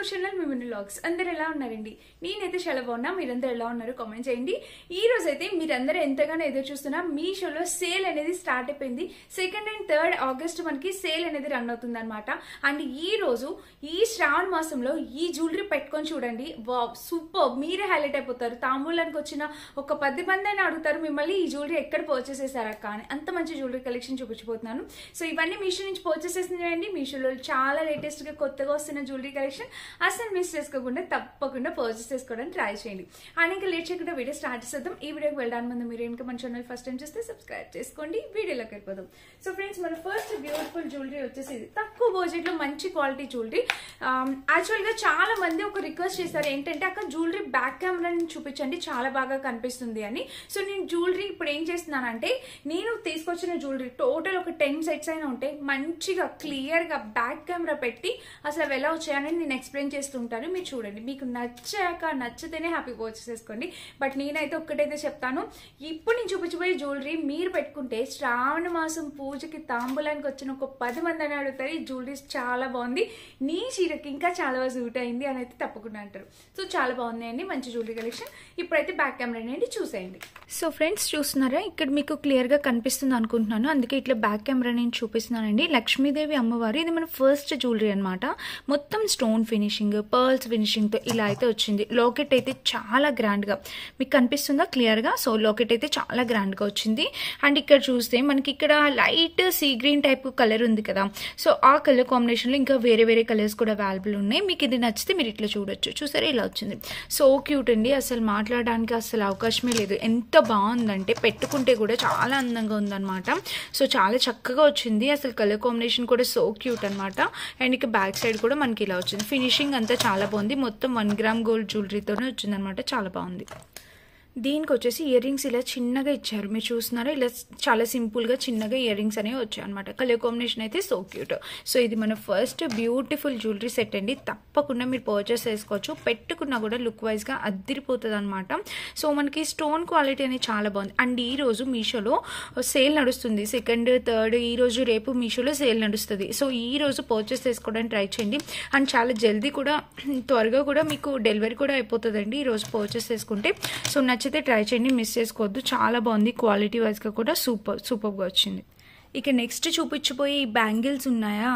Your channel మిమిని vlogs. అందరు ఎలా ఉన్నారండి? నేనైతే చాలా బాగున్నా. మీరందరూ ఎలా ఉన్నారు కామెంట్ చేయండి. ఈ రోజు అయితే మీరందరూ ఎంతగానో ఎదురు చూస్తున్నా మీషోలో సేల్ అనేది స్టార్ట్ అయిపోయింది. 2nd and 3rd ఆగస్ట్ మనకి సేల్ అనేది రన్ అవుతుంది అనమాట. అండ్ ఈ రోజు ఈ శ్రావణ మాసంలో ఈ జ్యువెలరీ పెట్టుకొని చూడండి, వావ్ సూపర్, మీరే హైలైట్ అయిపోతారు. తాంబూలానికి వచ్చిన ఒక 10 మంది అయినా అడుగుతారు మిమ్మల్ని ఈ జ్యువెలరీ ఎక్కడ పర్చేస్ చేశారా కానీ అంత మంచి జ్యువెలరీ కలెక్షన్ చూపించబోతున్నాను. సో ఇవన్నీ మీషో నుంచి పర్చేస్ చేసినవండి. మీషోలో చాలా లేటెస్ట్ గా కొత్తగా వస్తున్న జ్యువెలరీ కలెక్షన్ అసలు మిస్ చేసుకోకుండా తప్పకుండా పర్చేస్ చేసుకోవడానికి ట్రై చేయండి. అండ్ ఇంకా లేట్ చేయకుండా వీడియో స్టార్ట్ చేద్దాం. ఈ వీడియోకి వెళ్ళడానికి ముందు మీరు ఇంకా మన ఛానల్ ఫస్ట్ టైం చూస్తే సబ్స్క్రైబ్ చేసుకోండి. వీడియోలోకి వెళ్ళిపోదాం. సో ఫ్రెండ్స్, మన ఫస్ట్ బ్యూటిఫుల్ జ్యువెలరీ వచ్చేసి ఇది. తక్కువ బడ్జెట్ లో మంచి క్వాలిటీ జ్యువెలరీ. యాక్చువల్ గా చాలా మంది ఒక రిక్వెస్ట్ చేశారు ఏంటంటే అక్కడ జ్యువెలరీ బ్యాక్ కెమెరాని చూపించండి చాలా బాగా కనిపిస్తుంది అని. సో నేను జ్యువెలరీ ఇప్పుడు ఏం చేస్తున్నానంటే, నేను తీసుకొచ్చిన జ్యువెలరీ టోటల్ ఒక 10 సెట్స్ అయినా ఉంటే మంచిగా క్లియర్ గా బ్యాక్ కెమెరా పెట్టి అసలు అవి ఎలా వచ్చాయని నేను ఎక్స్ప్లెయిన్ చేస్తుంటాను. మీరు చూడండి, మీకు నచ్చితేనే హ్యాపీ పర్చేస్ చేసుకోండి. బట్ నేనైతే ఒక్కటైతే చెప్తాను, ఇప్పుడు నేను చూపించబోయే జ్యువెలరీ మీరు పెట్టుకుంటే శ్రావణ మాసం పూజకి తాంబూలానికి వచ్చిన ఒక 10 మంది అని అడుగుతారు ఈ జ్యువెలరీ చాలా బాగుంది, నీ చీరకి ఇంకా చాలా బాగా సూట్ అయింది అని అయితే తప్పకుండా అంటారు. సో చాలా బాగున్నాయండి, మంచి జ్యువెలరీ కలెక్షన్. ఇప్పుడైతే బ్యాక్ కెమెరా నుండి చూసేయండి. సో ఫ్రెండ్స్ చూస్తున్నారా, ఇక్కడ మీకు క్లియర్ గా కనిపిస్తుంది అనుకుంటున్నాను, అందుకే ఇట్లా బ్యాక్ కెమెరా నేను చూపిస్తున్నానండి. లక్ష్మీదేవి అమ్మవారు, ఇది మన ఫస్ట్ జ్యువెలరీ అనమాట. మొత్తం స్టోన్ ఫినిషింగ్, పర్ల్స్ ఫినిషింగ్ తో ఇలా అయితే వచ్చింది. లాకెట్ అయితే చాలా గ్రాండ్ గా మీకు కనిపిస్తుందా క్లియర్ గా? సో లాకెట్ అయితే చాలా గ్రాండ్ గా వచ్చింది. అండ్ ఇక్కడ చూస్తే మనకి ఇక్కడ light sea green type colour ఉంది కదా, సో ఆ కలర్ కాంబినేషన్ లో ఇంకా వేరే వేరే కలర్స్ కూడా అవైలబుల్ ఉన్నాయి. మీకు ఇది నచ్చితే మీరు ఇట్లా చూడొచ్చు. చూసారా ఇలా వచ్చింది, సో క్యూట్ అండి. అసలు మాట్లాడడానికి అసలు అవకాశమే లేదు, ఎంత బాగుందంటే పెట్టుకుంటే కూడా చాలా అందంగా ఉందన్నమాట. సో చాలా చక్కగా వచ్చింది, అసలు కలర్ కాంబినేషన్ కూడా సో క్యూట్ అనమాట. అండ్ ఇక బ్యాక్ సైడ్ కూడా మనకి ఇలా వచ్చింది. ఫినిషింగ్ అంతా చాలా బాగుంది, మొత్తం 1 గ్రామ్ గోల్డ్ జ్యువెలరీతోనే వచ్చింది అనమాట. చాలా బాగుంది. దీనికి వచ్చేసి ఇయర్ రింగ్స్ ఇలా చిన్నగా ఇచ్చారు, మీరు చూస్తున్నారా, ఇలా చాలా సింపుల్ గా చిన్నగా ఇయర్ రింగ్స్ అనేవి వచ్చాయి అనమాట. కలర్ కాంబినేషన్ అయితే సో క్యూట్. సో ఇది మన ఫస్ట్ బ్యూటిఫుల్ జ్యువెలరీ సెట్ అండి, తప్పకుండా మీరు పర్చేస్ చేసుకోవచ్చు. పెట్టుకున్నా కూడా లుక్ వైజ్ గా అద్దిరిపోతుంది అనమాట. సో మనకి స్టోన్ క్వాలిటీ అనేది చాలా బాగుంది. అండ్ ఈ రోజు మీషోలో సేల్ నడుస్తుంది, 2nd, 3rd ఈ రోజు రేపు మీషోలో సేల్ నడుస్తుంది. సో ఈ రోజు పర్చేస్ చేసుకోవడానికి ట్రై చేయండి. అండ్ చాలా జల్దీ కూడా, త్వరగా కూడా మీకు డెలివరీ కూడా అయిపోతుందండి ఈ రోజు పర్చేస్ చేసుకుంటే. సో నచ్చితే ట్రై చేయండి, మిస్ చేసుకోవద్దు. చాలా బాగుంది, క్వాలిటీ వైజ్ గా కూడా సూపర్గా వచ్చింది. ఇక నెక్స్ట్ చూపించబోయే ఈ బ్యాంగిల్స్ ఉన్నాయా,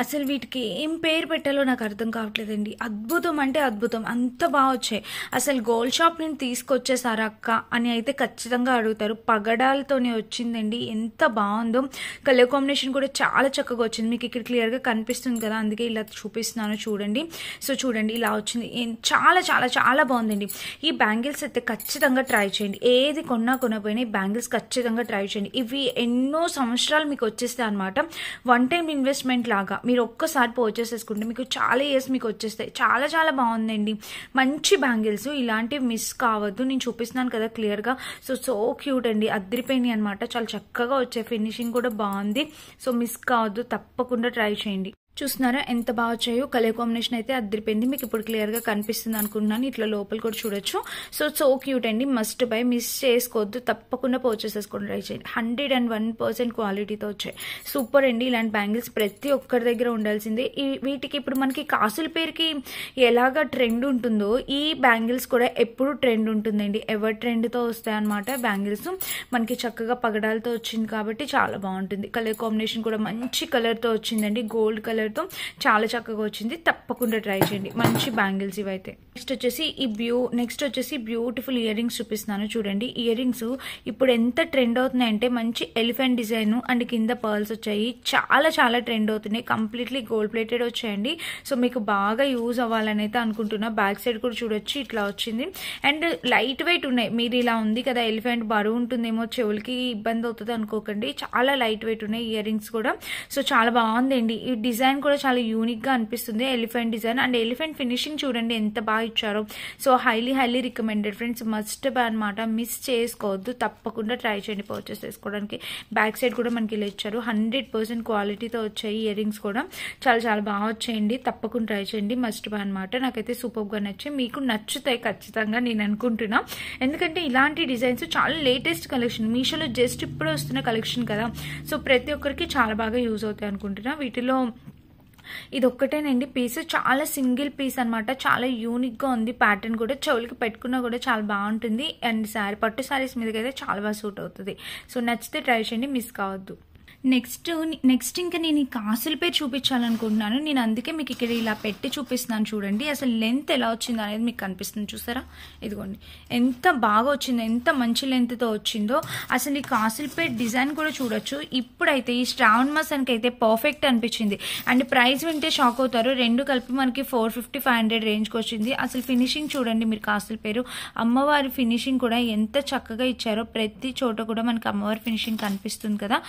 అసలు వీటికి ఏం పేరు పెట్టాలో నాకు అర్థం కావట్లేదండి. అద్భుతం అంటే అద్భుతం, అంత బాగా వచ్చాయి. అసలు గోల్డ్ షాప్ నేను తీసుకొచ్చేసారా అక్క అని అయితే ఖచ్చితంగా అడుగుతారు. పగడాలతోనే వచ్చిందండి, ఎంత బాగుందో. కలర్ కాంబినేషన్ కూడా చాలా చక్కగా వచ్చింది, మీకు ఇక్కడ క్లియర్గా కనిపిస్తుంది కదా, అందుకే ఇలా చూపిస్తున్నాను చూడండి. సో చూడండి ఇలా వచ్చింది, చాలా చాలా చాలా బాగుందండి. ఈ బ్యాంగిల్స్ అయితే ఖచ్చితంగా ట్రై చేయండి. ఏది కొనపోయినా ఈ బ్యాంగిల్స్ ఖచ్చితంగా ట్రై చేయండి. ఇవి ఎన్నో సంవత్సరాలు మీకు వచ్చేస్తాయి అనమాట. 1 టైం ఇన్వెస్ట్మెంట్ లాగా మీరు ఒక్కసారి పర్చేస్ చేసుకుంటే మీకు చాలా ఇయర్స్ మీకు వచ్చేస్తాయి. చాలా చాలా బాగుందండి, మంచి బ్యాంగిల్స్, ఇలాంటివి మిస్ కావద్దు. నేను చూపిస్తున్నాను కదా క్లియర్ గా. సో క్యూట్ అండి, అద్దరిపోయినాయి అనమాట. చాలా చక్కగా వచ్చాయి, ఫినిషింగ్ కూడా బాగుంది. సో మిస్ కావద్దు, తప్పకుండా ట్రై చేయండి. చూస్తున్నారా ఎంత బాగా వచ్చాయో, కలర్ కాంబినేషన్ అయితే అద్దరిపోయింది. మీకు ఇప్పుడు క్లియర్ గా కనిపిస్తుంది అనుకుంటున్నాను, ఇట్లా లోపల కూడా చూడొచ్చు. సో క్యూట్ అండి, మస్ట్ బై, మిస్ చేసుకోవద్దు, తప్పకుండా పర్చేస్ చేసుకోండి, ట్రై చేయండి. 101% క్వాలిటీతో వచ్చాయి, సూపర్ అండి. ఇలాంటి బ్యాంగిల్స్ ప్రతి ఒక్కరి దగ్గర ఉండాల్సిందే. వీటికి ఇప్పుడు మనకి కాసుల పేరుకి ఎలాగా ట్రెండ్ ఉంటుందో ఈ బ్యాంగిల్స్ కూడా ఎప్పుడు ట్రెండ్ ఉంటుందండి. ఎవర్ ట్రెండ్ తో వస్తాయి అనమాట బ్యాంగిల్స్. మనకి చక్కగా పగడాలతో వచ్చింది కాబట్టి చాలా బాగుంటుంది. కలర్ కాంబినేషన్ కూడా మంచి కలర్ తో వచ్చిందండి, గోల్డ్ కలర్ తో చాలా చక్కగా వచ్చింది. తప్పకుండా ట్రై చేయండి, మంచి బ్యాంగిల్స్ ఇవైతే. నెక్స్ట్ వచ్చేసి బ్యూటిఫుల్ ఇయర్ రింగ్స్ చూపిస్తున్నాను చూడండి. ఇయర్ రింగ్స్ ఇప్పుడు ఎంత ట్రెండ్ అవుతున్నాయంటే మంచి ఎలిఫెంట్ డిజైన్ అండ్ కింద పర్ల్స్ వచ్చాయి, చాలా చాలా ట్రెండ్ అవుతున్నాయి. కంప్లీట్లీ గోల్డ్ ప్లేటెడ్ వచ్చాయండి. సో మీకు బాగా యూజ్ అవ్వాలని అయితే అనుకుంటున్నా. బ్యాక్ సైడ్ కూడా చూడొచ్చు, ఇట్లా వచ్చింది. అండ్ లైట్ వెయిట్ ఉన్నాయి. మీరు ఇలా ఉంది కదా, ఎలిఫెంట్ బరువు ఉంటుందేమో, చెవులకి ఇబ్బంది అవుతుంది అనుకోకండి, చాలా లైట్ వెయిట్ ఉన్నాయి ఇయర్ రింగ్స్ కూడా. సో చాలా బాగుందండి, ఈ డిజైన్ కూడా చాలా యూనిక్ గా అనిపిస్తుంది. Elephant design and elephant finishing చూడండి ఎంత బాగా ఇచ్చారో. So highly recommended friends, must by అనమాట, మిస్ చేసుకోవద్దు, తప్పకుండా ట్రై చేయండి పర్చేస్ చేసుకోవడానికి. బ్యాక్ సైడ్ కూడా మనకి ఇలా ఇచ్చారు, 100% క్వాలిటీతో వచ్చాయి ఇయర్ రింగ్స్ కూడా. చాలా చాలా బాగా వచ్చాయండి, తప్పకుండా ట్రై చేయండి, మస్ట్ బై అనమాట. నాకైతే సూపర్ గా నచ్చాయి, మీకు నచ్చుతాయి ఖచ్చితంగా నేను అనుకుంటున్నా. ఎందుకంటే ఇలాంటి డిజైన్స్ చాలా లేటెస్ట్ కలెక్షన్, మీషోలో జస్ట్ ఇప్పుడు వస్తున్న కలెక్షన్ కదా. సో ప్రతి ఒక్కరికి చాలా బాగా యూజ్ అవుతాయి అనుకుంటున్నా. వీటిలో ఇది ఒక్కటేనండి పీస్, చాలా సింగిల్ పీస్ అనమాట, చాలా యూనిక్గా ఉంది. ప్యాటర్న్ కూడా చెవులకి పెట్టుకున్నా కూడా చాలా బాగుంటుంది. అండ్ శారీ పట్టు శారీస్ మీదకి అయితే చాలా బాగా సూట్ అవుతుంది. సో నచ్చితే ట్రై చేయండి, మిస్ కావద్దు. నెక్స్ట్ ఇంకా నేను ఈ కాసుల పేరు చూపించాలనుకుంటున్నాను. నేను అందుకే మీకు ఇక్కడ ఇలా పెట్టి చూపిస్తున్నాను చూడండి. అసలు లెంత్ ఎలా వచ్చిందో అనేది మీకు కనిపిస్తుంది చూసారా, ఇదిగోండి ఎంత బాగా వచ్చిందో, ఎంత మంచి లెంత్తో వచ్చిందో. అసలు ఈ కాసుల పేరు డిజైన్ కూడా చూడొచ్చు. ఇప్పుడైతే ఈ శ్రావణ మాసానికి అయితే పర్ఫెక్ట్ అనిపించింది. అండ్ ప్రైస్ వింటే షాక్ అవుతారు, రెండు కలిపి మనకి 450-500 రేంజ్కి వచ్చింది. అసలు ఫినిషింగ్ చూడండి మీరు, కాసుల పేరు అమ్మవారి ఫినిషింగ్ కూడా ఎంత చక్కగా ఇచ్చారో, ప్రతి చోట కూడా మనకి అమ్మవారి ఫినిషింగ్ కనిపిస్తుంది కదా.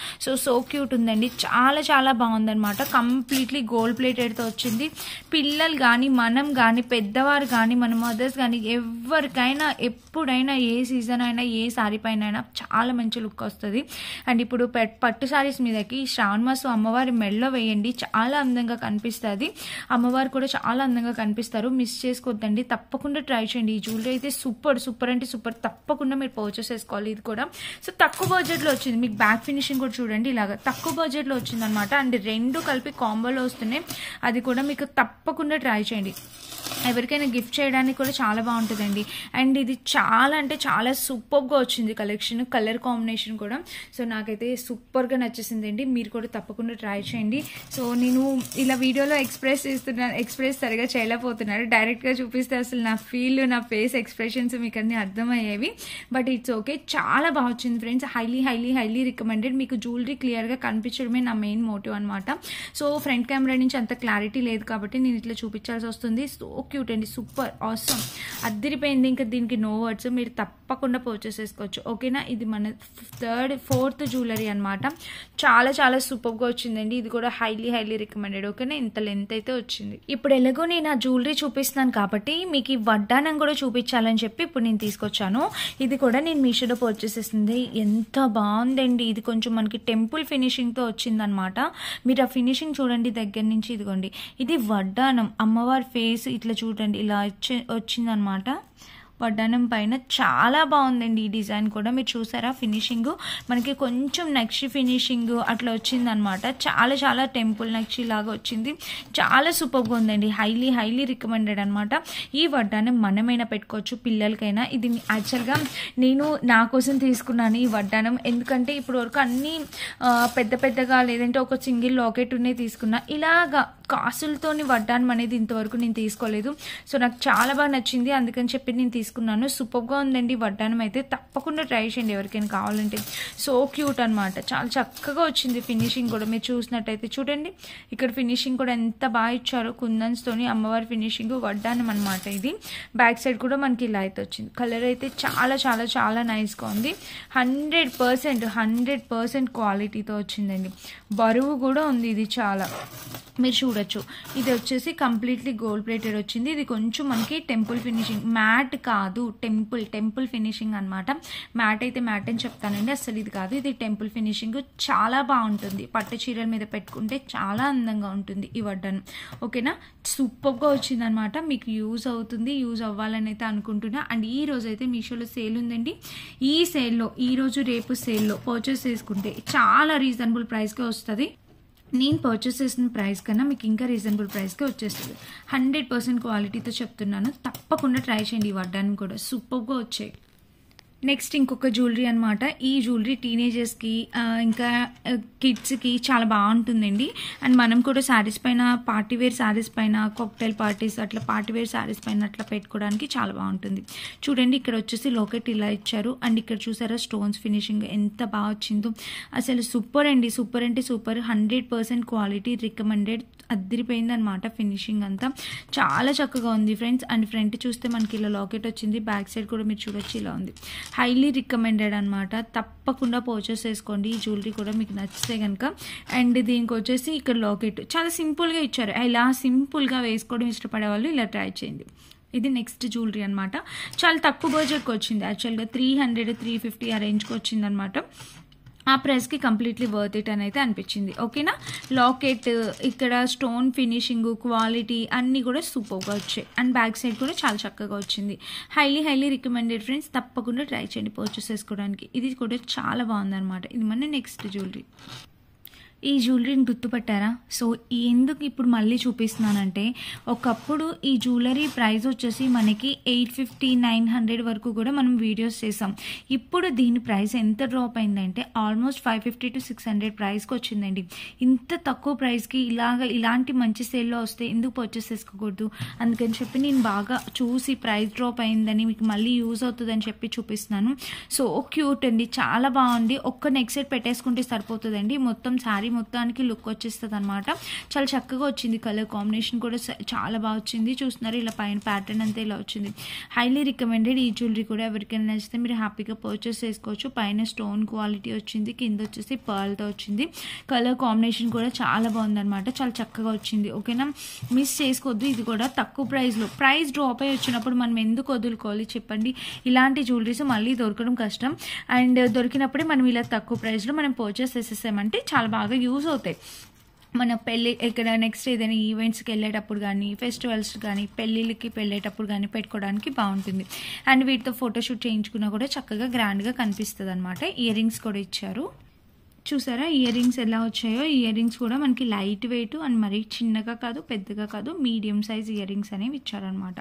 సో క్యూట్ ఉందండి, చాలా చాలా బాగుందనమాట. కంప్లీట్లీ గోల్డ్ ప్లేటెడ్తో వచ్చింది. పిల్లలు కానీ, మనం కానీ, పెద్దవారు కానీ, మన మదర్స్ కానీ, ఎవరికైనా ఎప్పుడైనా ఏ సీజన్ అయినా ఏ శారీ పైన అయినా చాలా మంచి లుక్ వస్తుంది. అండ్ ఇప్పుడు పట్టు శారీస్ మీదకి శ్రావణ మాసం అమ్మవారి మెడలో వేయండి, చాలా అందంగా కనిపిస్తుంది. అమ్మవారు కూడా చాలా అందంగా కనిపిస్తారు, మిస్ చేసుకోవద్దండి, తప్పకుండా ట్రై చేయండి. ఈ జ్యువెలరీ అయితే సూపర్ సూపర్ అంటే సూపర్, తప్పకుండా మీరు పర్చేస్ చేసుకోవాలి. ఇది కూడా సో తక్కువ బడ్జెట్లో వచ్చింది. మీకు బ్యాక్ ఫినిషింగ్ కూడా చూడండి, ఇలాగా తక్కువ బడ్జెట్లో వచ్చిందనమాట. అండ్ రెండు కలిపి కాంబోలో వస్తున్నాయి, అది కూడా మీకు తప్పకుండా ట్రై చేయండి. ఎవరికైనా గిఫ్ట్ చేయడానికి కూడా చాలా బాగుంటుందండి. అండ్ ఇది చాలా అంటే చాలా సూపర్గా వచ్చింది కలెక్షన్, కలర్ కాంబినేషన్ కూడా. సో నాకైతే సూపర్గా నచ్చేసిందండి, మీరు కూడా తప్పకుండా ట్రై చేయండి. సో నేను ఇలా వీడియోలో ఎక్స్ప్రెస్ సరిగా చేయలేకపోతున్నాను, డైరెక్ట్గా చూపిస్తే అసలు నా ఫీల్, నా ఫేస్ ఎక్స్ప్రెషన్స్ మీకు అన్నీ అర్థమయ్యేవి. బట్ ఇట్స్ ఓకే, చాలా బాగా వచ్చింది ఫ్రెండ్స్. Highly recommended. మీకు జ్యువెలరీ క్లియర్గా కనిపించడమే నా మెయిన్ మోటివ్ అనమాట. సో ఫ్రంట్ కెమెరా నుంచి అంత క్లారిటీ లేదు కాబట్టి నేను ఇట్లా చూపించాల్సి వస్తుంది. సో క్యూట్ అండి, సూపర్ ఆసమ్, అద్దరిపోయింది. ఇంకా దీనికి నో వర్డ్స్, మీరు తప్పకుండా పర్చేస్ చేసుకోవచ్చు. ఓకేనా, ఇది మన ఫోర్త్ జ్యువెలరీ అనమాట. చాలా చాలా సూపర్గా వచ్చిందండి. ఇది కూడా హైలీ రికమెండెడ్. ఓకేనా, ఇంత లెంత్ అయితే వచ్చింది. ఇప్పుడు ఎలాగో నేను ఆ జ్యువెలరీ చూపిస్తున్నాను కాబట్టి మీకు ఈ వడ్డానం కూడా చూపించాలని చెప్పి ఇప్పుడు నేను తీసుకొచ్చాను. ఇది కూడా నేను మీషోలో పర్చేస్ చేసింది. ఎంత బాగుందండి, ఇది కొంచెం మనకి టెంపుల్ ఫినిషింగ్తో వచ్చిందనమాట. మీరు ఆ ఫినిషింగ్ చూడండి దగ్గర నుంచి, ఇదిగోండి ఇది వడ్డానం, అమ్మవారి ఫేస్ ఇట్లా చూడండి, ఇలా వచ్చిందనమాట. వడ్డానం పైన చాలా బాగుందండి ఈ డిజైన్ కూడా. మీరు చూసారా ఫినిషింగ్, మనకి కొంచెం నక్షి ఫినిషింగ్ అట్లా వచ్చిందనమాట. చాలా చాలా టెంపుల్ నక్షి లాగా వచ్చింది, చాలా సూపర్గా ఉందండి. హైలీ రికమెండెడ్ అనమాట. ఈ వడ్డానం మనమైనా పెట్టుకోవచ్చు, పిల్లలకైనా. ఇది యాక్చువల్గా నేను నా కోసం తీసుకున్నాను ఈ వడ్డానం, ఎందుకంటే ఇప్పుడు వరకు అన్నీ పెద్దగా లేదంటే ఒక సింగిల్ లాకెట్ ఉన్నాయి తీసుకున్నా. ఇలాగా కాసులతోని వడ్డానం అనేది ఇంతవరకు నేను తీసుకోలేదు. సో నాకు చాలా బాగా నచ్చింది, అందుకని చెప్పి నేను తీసుకున్నాను. సూపర్గా ఉందండి వడ్డానం అయితే, తప్పకుండా ట్రై చేయండి ఎవరికైనా కావాలంటే. సో క్యూట్ అనమాట, చాలా చక్కగా వచ్చింది ఫినిషింగ్ కూడా. మీరు చూసినట్టయితే చూడండి, ఇక్కడ ఫినిషింగ్ కూడా ఎంత బాగా ఇచ్చారో, కుందన్స్తోని అమ్మవారి ఫినిషింగ్, వడ్డానం అనమాట ఇది. బ్యాక్ సైడ్ కూడా మనకి ఇలా అయితే వచ్చింది. కలర్ అయితే చాలా చాలా చాలా నైస్గా ఉంది. 100% క్వాలిటీతో వచ్చిందండి. బరువు కూడా ఉంది ఇది చాలా, మీరు చూడొచ్చు. ఇది వచ్చేసి కంప్లీట్లీ గోల్డ్ ప్లేటెడ్ వచ్చింది. ఇది కొంచెం మనకి టెంపుల్ ఫినిషింగ్, మ్యాట్ కాదు, టెంపుల్ ఫినిషింగ్ అనమాట. మ్యాట్ అయితే మ్యాట్ అని చెప్తానండి, అసలు ఇది కాదు, ఇది టెంపుల్ ఫినిషింగ్. చాలా బాగుంటుంది, పట్టు చీరల మీద పెట్టుకుంటే చాలా అందంగా ఉంటుంది ఈ వడ్డానం. ఓకేనా, సూపర్గా వచ్చింది అనమాట. మీకు యూజ్ అవుతుంది, యూజ్ అవ్వాలని అయితే అనుకుంటున్నా. అండ్ ఈ రోజు అయితే మీషోలో సేల్ ఉందండి. ఈ సేల్లో, ఈ రోజు రేపు సేల్లో పర్చేస్ చేసుకుంటే చాలా రీజనబుల్ ప్రైస్కే వస్తుంది. నేను పర్చేస్ చేసిన ప్రైస్ కన్నా మీకు ఇంకా రీజనబుల్ ప్రైస్కే వచ్చేస్తుంది. 100% క్వాలిటీతో చెప్తున్నాను, తప్పకుండా ట్రై చేయండి. ఈ వడ్డానం కూడా సూపర్గా వచ్చాయి. నెక్స్ట్ ఇంకొక జ్యువెలరీ అనమాట. ఈ జ్యువెలరీ టీనేజర్స్కి ఇంకా కిడ్స్కి చాలా బాగుంటుందండి. అండ్ మనం కూడా శారీస్ పైన, పార్టీవేర్ శారీస్ పైన, కాక్టైల్ పార్టీస్ అట్లా పార్టీవేర్ శారీస్ పైన అట్లా పెట్టుకోవడానికి చాలా బాగుంటుంది. చూడండి, ఇక్కడ వచ్చేసి లాకెట్ ఇలా ఇచ్చారు. అండ్ ఇక్కడ చూసారా స్టోన్స్ ఫినిషింగ్ ఎంత బాగా వచ్చిందో, అసలు సూపర్ అండి, సూపర్ అంటే సూపర్. 100% క్వాలిటీ రికమెండెడ్, అద్దరిపోయింది అనమాట ఫినిషింగ్ అంతా. చాలా చక్కగా ఉంది ఫ్రెండ్స్. అండ్ ఫ్రంట్ చూస్తే మనకి ఇలా లాకెట్ వచ్చింది, బ్యాక్ సైడ్ కూడా మీరు చూడొచ్చు ఇలా ఉంది. హైలీ రికమెండెడ్ అనమాట, తప్పకుండా పర్చేస్ చేసుకోండి ఈ జ్యువెలరీ కూడా మీకు నచ్చితే కనుక. అండ్ దీనికి వచ్చేసి ఇక్కడ లాకెట్ చాలా సింపుల్గా ఇచ్చారు, ఇలా సింపుల్గా వేసుకోవడం ఇష్టపడే వాళ్ళు ఇలా ట్రై చేయండి. ఇది నెక్స్ట్ జ్యువెలరీ అనమాట. చాలా తక్కువ బడ్జెట్కి వచ్చింది, యాక్చువల్గా 300-350 ఆ రేంజ్కి వచ్చింది అనమాట. ఆ ప్రైస్కి కంప్లీట్లీ వర్త్ ఇట్ అని అయితే అనిపించింది. ఓకేనా, లాకెట్ ఇక్కడ స్టోన్ ఫినిషింగ్, క్వాలిటీ అన్నీ కూడా సూపర్గా వచ్చాయి. అండ్ బ్యాక్ సైడ్ కూడా చాలా చక్కగా వచ్చింది. హైలీ రికమెండెడ్ ఫ్రెండ్స్, తప్పకుండా ట్రై చేయండి పర్చేస్ చేసుకోవడానికి. ఇది కూడా చాలా బాగుందన్నమాట. ఇది మన నెక్స్ట్ జ్యువెలరీ. ఈ జ్యువెలరీని గుర్తుపట్టారా? సో ఎందుకు ఇప్పుడు మళ్ళీ చూపిస్తున్నానంటే, ఒకప్పుడు ఈ జ్యువెలరీ ప్రైస్ వచ్చేసి మనకి 850, 900 వరకు కూడా మనం వీడియోస్ చేసాం. ఇప్పుడు దీని ప్రైస్ ఎంత డ్రాప్ అయిందంటే ఆల్మోస్ట్ 550 to 600 ప్రైస్కి వచ్చిందండి. ఇంత తక్కువ ప్రైస్కి ఇలాంటి మంచి సేల్లో వస్తే ఎందుకు పర్చేస్ చేసుకోకూడదు? అందుకని చెప్పి నేను బాగా చూసి ప్రైస్ డ్రాప్ అయిందని మీకు మళ్ళీ యూజ్ అవుతుందని చెప్పి చూపిస్తున్నాను. సో క్యూట్ అండి, చాలా బాగుంది. ఒక్క నెక్ సెట్ పెట్టేసుకుంటే సరిపోతుందండి. మొత్తం శారీ మొత్తానికి లుక్ వచ్చేస్తుంది అనమాట. చాలా చక్కగా వచ్చింది. కలర్ కాంబినేషన్ కూడా చాలా బాగా వచ్చింది. చూస్తున్నారు, ఇలా పైన ప్యాటర్న్ అంతా ఇలా వచ్చింది. Highly recommended. ఈ జ్యువెలరీ కూడా ఎవరికైనా నచ్చితే మీరు హ్యాపీగా పర్చేస్ చేసుకోవచ్చు. పైన స్టోన్ క్వాలిటీ వచ్చింది, కింద వచ్చేసి పర్ల్తో వచ్చింది. కలర్ కాంబినేషన్ కూడా చాలా బాగుందన్నమాట. చాలా చక్కగా వచ్చింది. ఓకేనా, మిస్ చేసుకోవద్దు. ఇది కూడా తక్కువ ప్రైస్లో, ప్రైస్ డ్రాప్ అయ్యి వచ్చినప్పుడు మనం ఎందుకు వదులుకోవాలి చెప్పండి? ఇలాంటి జ్యువెలరీస్ మళ్ళీ దొరకడం కష్టం. అండ్ దొరికినప్పుడే మనం ఇలా తక్కువ ప్రైస్లో మనం పర్చేస్ చేసేసామంటే చాలా బాగా యూజ్ అవుతాయి. మన పెళ్ళి ఇక్కడ నెక్స్ట్ ఏదైనా ఈవెంట్స్కి వెళ్ళేటప్పుడు కానీ, ఫెస్టివల్స్ కానీ, పెళ్ళిళ్ళకి వెళ్ళేటప్పుడు కానీ పెట్టుకోవడానికి బాగుంటుంది. అండ్ వీటితో ఫోటోషూట్ చేయించుకున్నా కూడా చక్కగా గ్రాండ్గా కనిపిస్తుంది అనమాట. ఇయర్ రింగ్స్ కూడా ఇచ్చారు. చూసారా ఇయర్ రింగ్స్ ఎలా వచ్చాయో? ఇయర్ రింగ్స్ కూడా మనకి లైట్ వెయిట్ అండ్ మరీ చిన్నగా కాదు, పెద్దగా కాదు, మీడియం సైజ్ ఇయర్ రింగ్స్ అనేవి ఇచ్చారనమాట.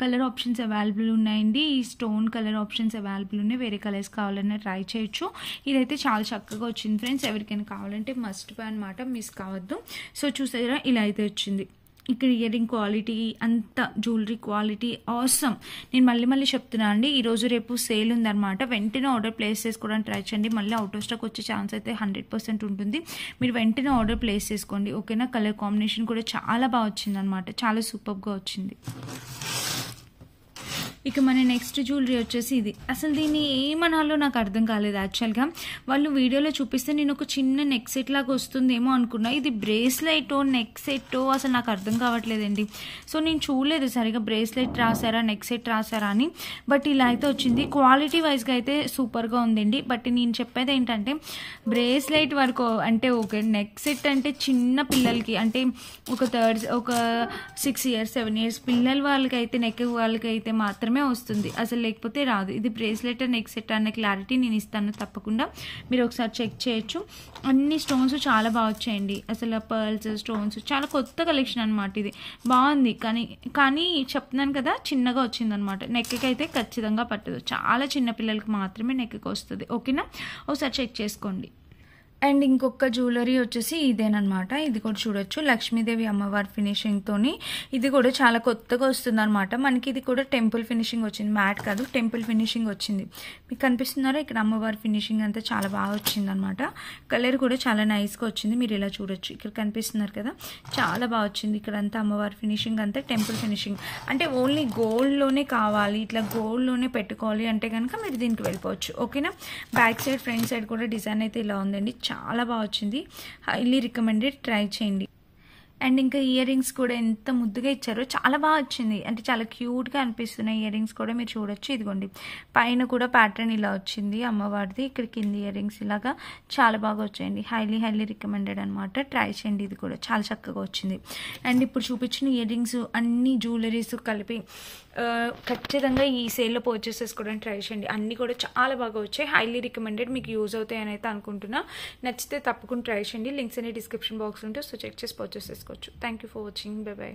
కలర్ ఆప్షన్స్ అవైలబుల్ ఉన్నాయండి. ఈ స్టోన్ కలర్ ఆప్షన్స్ అవైలబుల్ ఉన్నాయి. వేరే కలర్స్ కావాలన్నా ట్రై చేయొచ్చు. ఇదైతే చాలా చక్కగా వచ్చింది ఫ్రెండ్స్. ఎవరికైనా కావాలంటే మస్ట్ బై అనమాట, మిస్ కావద్దు. సో చూసారా, ఇలా అయితే వచ్చింది. ఇక్కడ ఇయర్ రింగ్ క్వాలిటీ అంతా, జ్యువెలరీ క్వాలిటీ ఆసమ్. నేను మళ్ళీ చెప్తున్నాను అండి, ఈరోజు రేపు సేల్ ఉందన్నమాట. వెంటనే ఆర్డర్ ప్లేస్ చేసుకోవడానికి ట్రై చేయండి. మళ్ళీ అవుట్ ఆఫ్ స్టాక్ వచ్చే ఛాన్స్ అయితే 100% ఉంటుంది. మీరు వెంటనే ఆర్డర్ ప్లేస్ చేసుకోండి. ఓకేనా, కలర్ కాంబినేషన్ కూడా చాలా బాగా వచ్చింది అనమాట. చాలా సూపర్గా వచ్చింది. ఇక మన నెక్స్ట్ జ్యువెలరీ వచ్చేసి ఇది. అసలు దీన్ని ఏమనాలో నాకు అర్థం కాలేదు. యాక్చువల్గా వాళ్ళు వీడియోలో చూపిస్తే నేను ఒక చిన్న నెక్ సెట్ లాగా వస్తుందేమో అనుకున్నా. ఇది బ్రేస్లెట్ నెక్ సెట్ అసలు నాకు అర్థం కావట్లేదండి. సో నేను చూడలేదు సరిగా బ్రేస్లెట్ రాసారా నెక్ సెట్ రాసారా అని. బట్ ఇలా అయితే వచ్చింది. క్వాలిటీ వైజ్గా అయితే సూపర్గా ఉందండి. బట్ నేను చెప్పేది ఏంటంటే, బ్రేస్లెట్ వరకు అంటే ఓకే, నెక్ సెట్ అంటే చిన్న పిల్లలకి, అంటే ఒక 6 years 7 years పిల్లల వాళ్ళకైతే, నెక్ వాళ్ళకైతే మాత్రం వస్తుంది, అసలు లేకపోతే రాదు. ఇది బ్రేస్లెట్ నెక్ సెట్ అన్న క్లారిటీ నేను ఇస్తాను తప్పకుండా. మీరు ఒకసారి చెక్ చేయొచ్చు. అన్ని స్టోన్స్ చాలా బాగా వచ్చాయండి. అసలు పర్ల్స్, స్టోన్స్ చాలా కొత్త కలెక్షన్ అనమాట. ఇది బాగుంది. కానీ చెప్తున్నాను కదా, చిన్నగా వచ్చింది అనమాట. నెక్కి అయితే ఖచ్చితంగా పట్టదు. చాలా చిన్న పిల్లలకి మాత్రమే నెక్కి వస్తుంది. ఓకేనా, ఒకసారి చెక్ చేసుకోండి. అండ్ ఇంకొక జ్యువెలరీ వచ్చేసి ఇదేనమాట. ఇది కూడా చూడొచ్చు, లక్ష్మీదేవి అమ్మవారి ఫినిషింగ్తోని. ఇది కూడా చాలా కొత్తగా వస్తుంది అనమాట. మనకి ఇది కూడా టెంపుల్ ఫినిషింగ్ వచ్చింది, మ్యాట్ కాదు, టెంపుల్ ఫినిషింగ్ వచ్చింది. మీకు కనిపిస్తున్నారా? ఇక్కడ అమ్మవారి ఫినిషింగ్ అంతా చాలా బాగా వచ్చింది అనమాట. కలర్ కూడా చాలా నైస్గా వచ్చింది. మీరు ఇలా చూడొచ్చు, ఇక్కడ కనిపిస్తున్నారు కదా, చాలా బాగా వచ్చింది. ఇక్కడ అంతా అమ్మవారి ఫినిషింగ్ అంతా టెంపుల్ ఫినిషింగ్. అంటే ఓన్లీ గోల్డ్లోనే కావాలి, ఇట్లా గోల్డ్లోనే పెట్టుకోవాలి అంటే కనుక మీరు దీనికి వెళ్ళిపోవచ్చు. ఓకేనా, బ్యాక్ సైడ్ ఫ్రంట్ సైడ్ కూడా డిజైన్ అయితే ఇలా ఉందండి. చాలా బాగా వచ్చింది. హైలీ రికమెండెడ్, ట్రై చేయండి. అండ్ ఇంకా ఇయర్ రింగ్స్ కూడా ఎంత ముద్దుగా ఇచ్చారో, చాలా బాగా వచ్చింది. అంటే చాలా క్యూట్గా అనిపిస్తున్నాయి ఇయర్ రింగ్స్ కూడా. మీరు చూడొచ్చు, ఇదిగోండి పైన కూడా ప్యాటర్న్ ఇలా వచ్చింది అమ్మవారిది. ఇక్కడ కింద ఇయర్ రింగ్స్ ఇలాగా చాలా బాగా వచ్చాయండి. హైలీ రికమెండెడ్ అనమాట. ట్రై చేయండి, ఇది కూడా చాలా చక్కగా వచ్చింది. అండ్ ఇప్పుడు చూపించిన ఇయర్ రింగ్స్ అన్ని జ్యువెలరీస్ కలిపి ఖచ్చితంగా ఈ సేల్లో పర్చేస్ చేసుకోవడానికి ట్రై చేయండి. అన్నీ కూడా చాలా బాగా వచ్చాయి. హైలీ రికమెండెడ్, మీకు యూజ్ అవుతాయి అని అయితే అనుకుంటున్నా. నచ్చితే తప్పకుండా ట్రై చేయండి. లింక్స్ అనే డిస్క్రిప్షన్ బాక్స్ ఉంటే, సో చెక్ చేసి పర్చేస్ చేసుకోవచ్చు. Thank you for watching. By by.